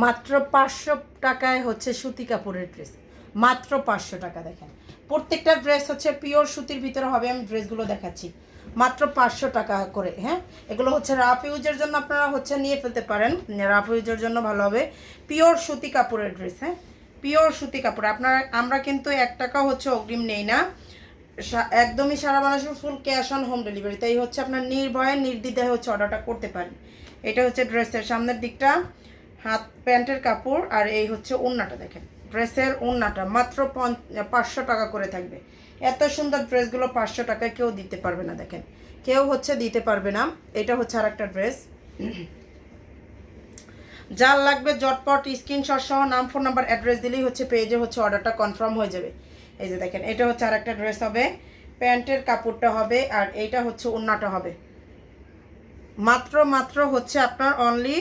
মাত্র 500 টাকায় হচ্ছে সুতি কাপড়ের ড্রেস, মাত্র 500 টাকা। দেখেন প্রত্যেকটা ড্রেস হচ্ছে পিওর সুতির ভিতরে হবে। আমি ড্রেসগুলো দেখাচ্ছি মাত্র 500 টাকা করে। হ্যাঁ, এগুলো হচ্ছে রাফ ইউজের জন্য আপনারা হচ্ছে নিয়ে ফেলতে পারেন, রাফ ইউজের জন্য ভালো হবে। পিওর সুতি কাপড়ের ড্রেস, হ্যাঁ পিওর সুতি কাপড়। আমরা কিন্তু 1 টাকাও হচ্ছে অগ্রিম নেই না, একদমই সারা বাংলাদেশে full cash on home delivery. তাই হচ্ছে আপনার নির্ভয়ে নির্দ্বিধায় হচ্ছে অর্ডারটা করতে পারেন। এটা হচ্ছে ড্রেসের সামনের দিকটা, হাত প্যান্টের কাপড়, আর এই হচ্ছে ওড়নাটা। দেখেন ড্রেসের ওড়নাটা মাত্র 500 টাকা করে থাকবে। এত সুন্দর ড্রেসগুলো 500 টাকায় কেউ দিতে পারবে না। দেখেন কেউ হচ্ছে দিতে পারবে না। এটা হচ্ছে আর একটা ড্রেস। যার লাগবে জটপট স্ক্রিনশট সহ নাম, ফোন নাম্বার, অ্যাড্রেস দিলেই হচ্ছে পেজে হচ্ছে অর্ডারটা কনফার্ম হয়ে যাবে। এই যে দেখেন এটা হচ্ছে আর একটা ড্রেস হবে, প্যান্টের কাপড়টা হবে, আর এইটা হচ্ছে ওড়নাটা হবে। মাত্র হচ্ছে আপনার অনলি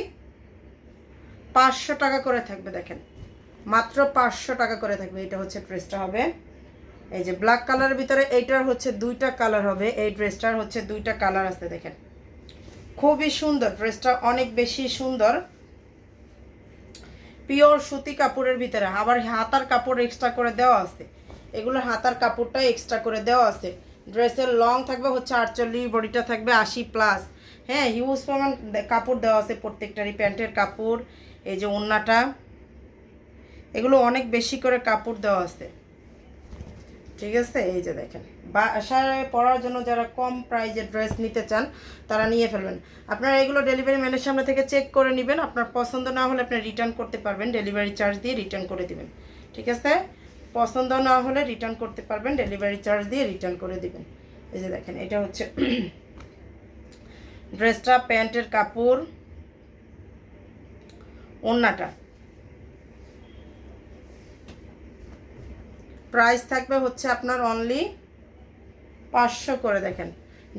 500 টাকা করে থাকবে। দেখেন মাত্র 500 টাকা করে থাকবে। এটা হচ্ছে ড্রেসটা হবে, এই যে ব্ল্যাক কালারের ভিতরে। এইটার হচ্ছে 2টা কালার হবে, এই ড্রেসটার হচ্ছে 2টা কালার আছে। দেখেন খুবই সুন্দর ড্রেসটা, অনেক বেশি সুন্দর। পিওর সুতি কাপড়ের ভিতরে, আবার হাতার কাপড় এক্সট্রা করে দেওয়া আছে। এগুলো হাতার কাপড়টা এক্সট্রা করে দেওয়া আছে। ড্রেসের লং থাকবে হচ্ছে 48, বডিটা থাকবে 80+। হ্যাঁ, হিউজ পরিমাণ কাপড় দেওয়া আছে প্রত্যেকটারই। প্যান্টের কাপড়, এই যে ওড়নাটা, এগুলো অনেক বেশি করে কাপড় দেওয়া আছে। ঠিক আছে, এই যে দেখেন বাসায় পরার জন্য যারা কম প্রাইজের ড্রেস নিতে চান তারা নিয়ে ফেলবেন। আপনারা এগুলো ডেলিভারি ম্যানের সামনে থেকে চেক করে নেবেন। আপনার পছন্দ না হলে আপনি রিটার্ন করতে পারবেন, ডেলিভারি চার্জ দিয়ে রিটার্ন করে দিবেন। ঠিক আছে, পছন্দ না হলে রিটার্ন করতে পারবেন, ডেলিভারি চার্জ দিয়ে রিটার্ন করে দিবেন। এই যে দেখেন এটা হচ্ছে ড্রেসটা, প্যান্টের কাপড়, ওড়নাটা। প্রাইস থাকবে হচ্ছে আপনার অনলি 500 করে। দেখেন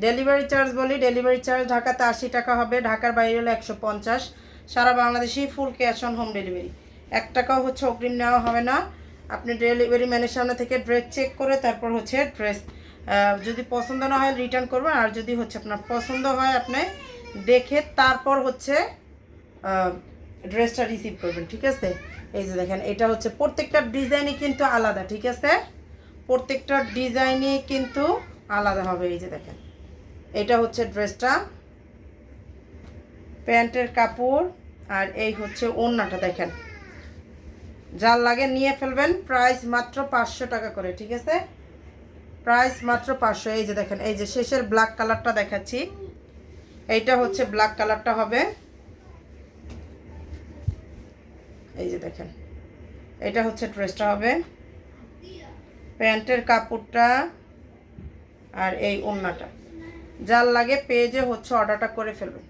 ডেলিভারি চার্জ বলি, ডেলিভারি চার্জ ঢাকাতে 80 টাকা হবে, ঢাকার বাইরে হলে 150। সারা বাংলাদেশেই full cash on home delivery. 1 টাকাও হচ্ছে অগ্রিম নেওয়া হবে না। আপনি ডেলিভারি ম্যানের সামনে থেকে ড্রেস চেক করে তারপর হচ্ছে ড্রেস যদি পছন্দ না হয় রিটার্ন করবেন, আর যদি হচ্ছে আপনার পছন্দ হয় আপনি দেখে তারপর হচ্ছে ড্রেসটা রিসিভ করবেন। ঠিক আছে, এই যে দেখেন এটা হচ্ছে প্রত্যেকটা ডিজাইনই কিন্তু আলাদা। ঠিক আছে, প্রত্যেকটা ডিজাইনই কিন্তু আলাদা হবে। এই যে দেখেন এটা হচ্ছে ড্রেসটা, প্যান্টের কাপড়, আর এই হচ্ছে ওড়নাটা। দেখেন যার লাগে নিয়ে ফেলবেন। প্রাইস মাত্র 500 টাকা করে। ঠিক আছে, প্রাইস মাত্র 500। এই যে দেখেন এই যে শেষের ব্ল্যাক কালারটা দেখাচ্ছি, এইটা হচ্ছে ব্ল্যাক কালারটা হবে। এই যে দেখেন এটা হচ্ছে ড্রেসটা হবে, প্যান্টের কাপড়টা, আর এই ওড়নাটা। যার লাগে পেজে হচ্ছে অর্ডারটা করে ফেলবেন।